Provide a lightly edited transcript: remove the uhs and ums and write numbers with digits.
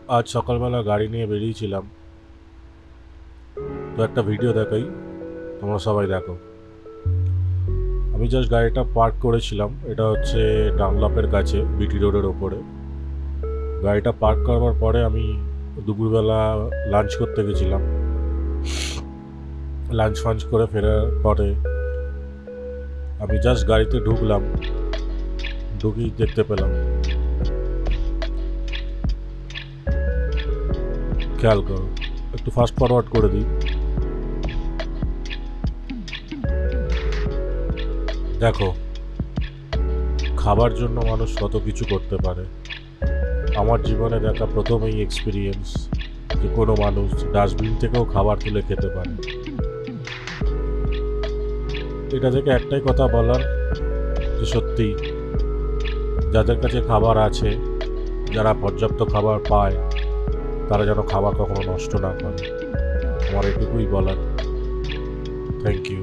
আজ সকালবেলা গাড়ি নিয়ে বেরিয়েছিলাম, তো একটা ভিডিও দেখাই, তোমরা সবাই দেখো। আমি জাস্ট গাড়িটা পার্ক করেছিলাম, এটা হচ্ছে ডানলপের কাছে বিটি রোডের ওপরে। গাড়িটা পার্ক করবার পরে আমি দুপুরবেলা লাঞ্চ করতে গেছিলাম। লাঞ্চ ফাঞ্চ করে ফেরার পরে আমি জাস্ট গাড়িতে ঢুকলাম, ঢুকেই দেখতে পেলাম, খেয়াল করো, একটু ফাস্ট ফরওয়ার্ড করে দিই। দেখো, খাবার জন্য মানুষ কত কিছু করতে পারে। আমার জীবনে দেখা প্রথম এই এক্সপিরিয়েন্স যে কোনো মানুষ ডাস্টবিন থেকেও খাবার তুলে খেতে পারে। এটা থেকে একটাই কথা বলার, যে সত্যি যাদের কাছে খাবার আছে, যারা পর্যাপ্ত খাবার পায়, তারা যেন খাবার কখনো নষ্ট না করে। আমার এটুকুই বলার। Thank you.